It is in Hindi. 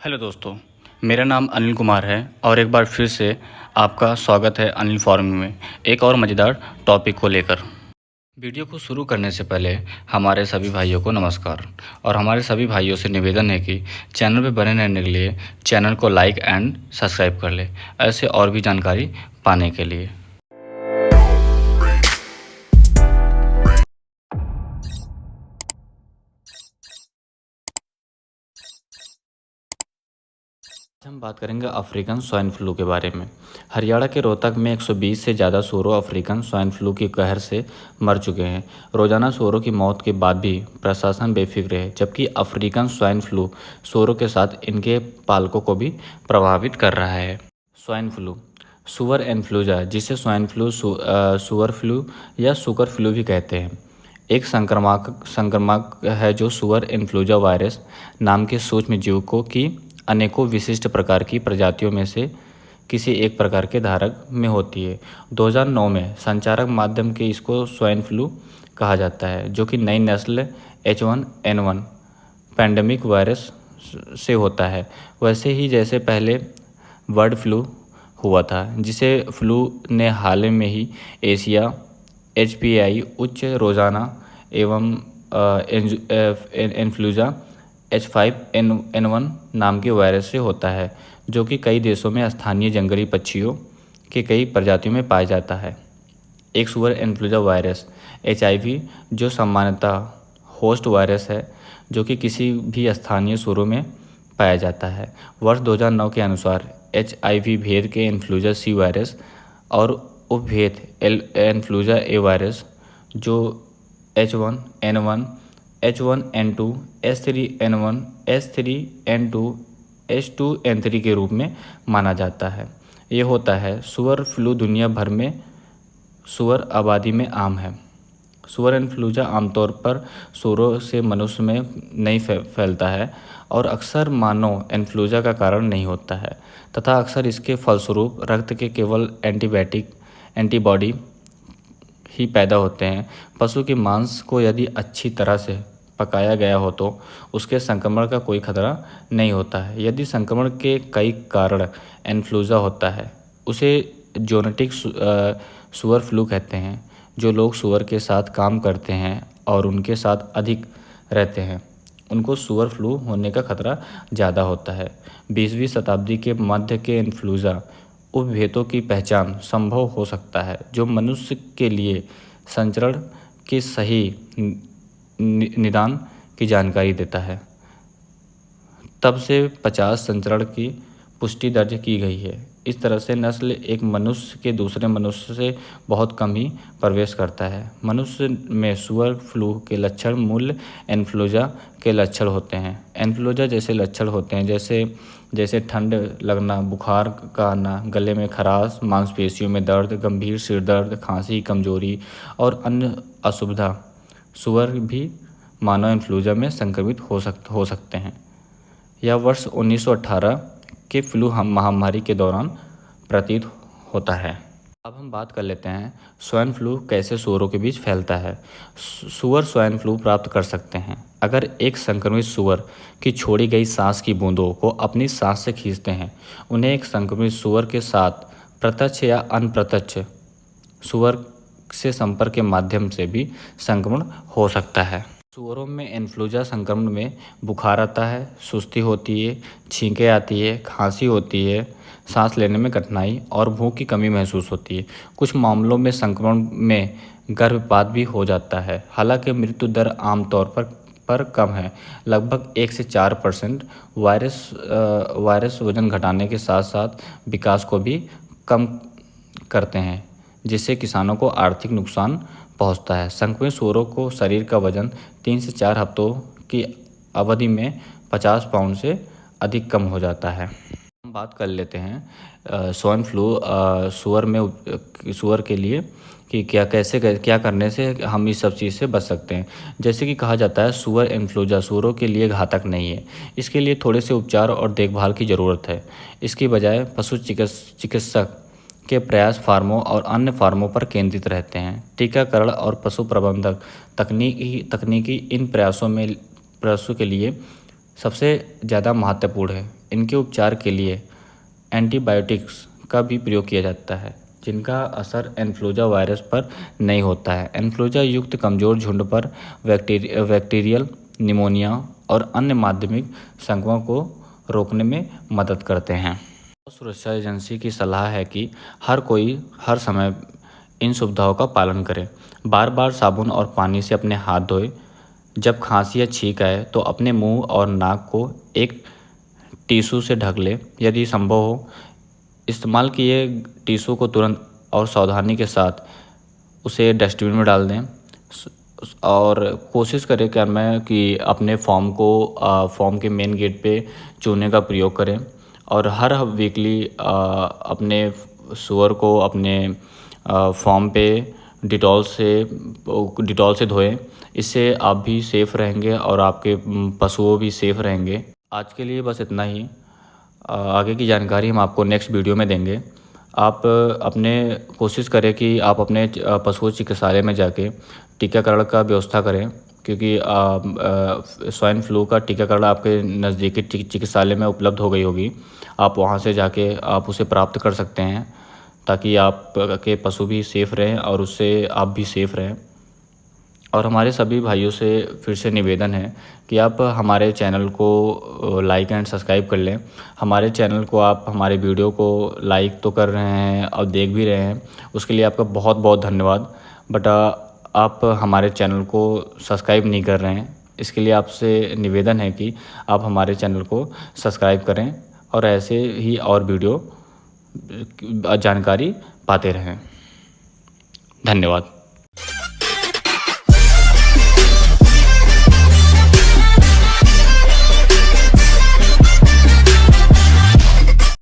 हेलो दोस्तों, मेरा नाम अनिल कुमार है और एक बार फिर से आपका स्वागत है अनिल फार्मिंग में एक और मज़ेदार टॉपिक को लेकर। वीडियो को शुरू करने से पहले हमारे सभी भाइयों को नमस्कार और हमारे सभी भाइयों से निवेदन है कि चैनल पर बने रहने के लिए चैनल को लाइक एंड सब्सक्राइब कर ले ऐसे और भी जानकारी पाने के लिए। हम बात करेंगे अफ्रीकन स्वाइन फ्लू के बारे में। हरियाणा के रोहतक में 120 से ज़्यादा सूरों अफ्रीकन स्वाइन फ्लू की कहर से मर चुके हैं। रोजाना सूरों की मौत के बाद भी प्रशासन बेफिक्र है, जबकि अफ्रीकन स्वाइन फ्लू सूरों के साथ इनके पालकों को भी प्रभावित कर रहा है। स्वाइन फ्लू, सुअर इन्फ्लुएंजा, जिसे स्वाइन फ्लू, सुअर फ्लू या सुकर फ्लू भी कहते हैं, एक संक्रामक है जो सुअर इन्फ्लुएंजा वायरस नाम के सूक्ष्म जीव को की अनेकों विशिष्ट प्रकार की प्रजातियों में से किसी एक प्रकार के धारक में होती है। 2009 में संचारक माध्यम के इसको स्वाइन फ्लू कहा जाता है, जो कि नई नस्ल H1N1 पैंडेमिक वायरस से होता है, वैसे ही जैसे पहले बर्ड फ्लू हुआ था, जिसे फ्लू ने हाल में ही एशिया HPI उच्च रोजाना एवं इन्फ्लुएंजा H5N1 नाम के वायरस से होता है, जो कि कई देशों में स्थानीय जंगली पक्षियों के कई प्रजातियों में पाया जाता है। एक सुअर इन्फ्लुएंजा वायरस HIV, जो सामान्यतः होस्ट वायरस है, जो कि किसी भी स्थानीय सूरों में पाया जाता है। वर्ष 2009 के अनुसार HIV भेद के इन्फ्लुएंजा C वायरस और उपभेद इन्फ्लुएंजा A वायरस, जो H1N1, H1N2, S3N1, S3N2, H2N3 के रूप में माना जाता है। ये होता है सुअर फ्लू दुनिया भर में सुअर आबादी में आम है। सुअर इन्फ्लुएंजा आमतौर पर सूरों से मनुष्य में नहीं फैलता है और अक्सर मानव इन्फ्लुएंजा का कारण नहीं होता है, तथा अक्सर इसके फलस्वरूप रक्त के केवल एंटीबॉडी ही पैदा होते हैं। पशु के मांस को यदि अच्छी तरह से पकाया गया हो तो उसके संक्रमण का कोई खतरा नहीं होता है। यदि संक्रमण के कई कारण इन्फ्लुएंजा होता है, उसे जोनेटिक सुअर फ्लू कहते हैं। जो लोग सुअर के साथ काम करते हैं और उनके साथ अधिक रहते हैं, उनको सुअर फ्लू होने का खतरा ज़्यादा होता है। 20वीं शताब्दी के मध्य के इन्फ्लुएंजा उपभेदों की पहचान संभव हो सकता है, जो मनुष्य के लिए संचरण के सही निदान की जानकारी देता है। तब से 50 संचरण की पुष्टि दर्ज की गई है। इस तरह से नस्ल एक मनुष्य के दूसरे मनुष्य से बहुत कम ही प्रवेश करता है। मनुष्य में सुअर फ्लू के लक्षण मूल इन्फ्लुएंजा के लक्षण होते हैं। इन्फ्लुएंजा जैसे लक्षण होते हैं, जैसे ठंड लगना, बुखार का आना, गले में खराश, मांसपेशियों में दर्द, गंभीर सिर दर्द, खांसी, कमजोरी और अन्य असुविधा। सुअर भी मानव इन्फ्लुएंजा में संक्रमित हो सकते हैं। यह वर्ष 1918 के फ्लू महामारी के दौरान प्रतीत होता है। अब हम बात कर लेते हैं स्वाइन फ्लू कैसे सूअरों के बीच फैलता है। सूअर स्वाइन फ्लू प्राप्त कर सकते हैं अगर एक संक्रमित सूअर की छोड़ी गई सांस की बूंदों को अपनी सांस से खींचते हैं। उन्हें एक संक्रमित सूअर के साथ प्रत्यक्ष या अप्रत्यक्ष सूअर से संपर्क के माध्यम से भी संक्रमण हो सकता है। सूअरों में इन्फ्लुएंजा संक्रमण में बुखार आता है, सुस्ती होती है, छींकें आती है, खांसी होती है, सांस लेने में कठिनाई और भूख की कमी महसूस होती है। कुछ मामलों में संक्रमण में गर्भपात भी हो जाता है। हालांकि मृत्यु दर आमतौर पर कम है, लगभग 1 से 4%। वायरस वजन घटाने के साथ साथ विकास को भी कम करते हैं, जिससे किसानों को आर्थिक नुकसान पहुंचता है। संक्रमित सूअरों को शरीर का वजन 3 से 4 हफ्तों की अवधि में 50 पाउंड से अधिक कम हो जाता है। हम बात कर लेते हैं स्वाइन फ्लू सूअर के लिए कि क्या करने से हम इस सब चीज़ से बच सकते हैं। जैसे कि कहा जाता है सुअर इन्फ्लुएंजा सूअरों के लिए घातक नहीं है। इसके लिए थोड़े से उपचार और देखभाल की ज़रूरत है। इसकी बजाय पशु चिकित्सक के प्रयास फार्मों और अन्य फार्मों पर केंद्रित रहते हैं। टीकाकरण और पशु प्रबंधक तकनीकी इन प्रयासों के लिए सबसे ज़्यादा महत्वपूर्ण है। इनके उपचार के लिए एंटीबायोटिक्स का भी प्रयोग किया जाता है, जिनका असर इन्फ्लुएंजा वायरस पर नहीं होता है। इन्फ्लुएंजा युक्त कमज़ोर झुंड पर बैक्टीरियल निमोनिया और अन्य माध्यमिक संक्रमण को रोकने में मदद करते हैं। सुरक्षा एजेंसी की सलाह है कि हर कोई हर समय इन सुविधाओं का पालन करे। बार बार साबुन और पानी से अपने हाथ धोए। जब खांसी या छींक आए तो अपने मुंह और नाक को एक टिश्यू से ढक ले। यदि संभव हो, इस्तेमाल किए टिश्यू को तुरंत और सावधानी के साथ उसे डस्टबिन में डाल दें। और कोशिश करें कि अपने फॉर्म के मेन गेट पे चूने का प्रयोग करें। और हर वीकली अपने सूअर को अपने फॉर्म पे डिटॉल से धोएं। इससे आप भी सेफ़ रहेंगे और आपके पशुओं भी सेफ़ रहेंगे। आज के लिए बस इतना ही। आगे की जानकारी हम आपको नेक्स्ट वीडियो में देंगे। आप अपने कोशिश करें कि आप अपने पशु चिकित्सालय में जाके टीकाकरण का व्यवस्था करें, क्योंकि स्वाइन फ्लू का टीकाकरण आपके नज़दीकी चिकित्सालय में उपलब्ध हो गई होगी। आप वहां से जाके आप उसे प्राप्त कर सकते हैं, ताकि आपके पशु भी सेफ़ रहें और उससे आप भी सेफ़ रहें। और हमारे सभी भाइयों से फिर से निवेदन है कि आप हमारे चैनल को लाइक एंड सब्सक्राइब कर लें। हमारे चैनल को आप हमारे वीडियो को लाइक तो कर रहे हैं और देख भी रहे हैं, उसके लिए आपका बहुत बहुत धन्यवाद। बट आप हमारे चैनल को सब्सक्राइब नहीं कर रहे हैं, इसके लिए आपसे निवेदन है कि आप हमारे चैनल को सब्सक्राइब करें और ऐसे ही और वीडियो जानकारी पाते रहें। धन्यवाद।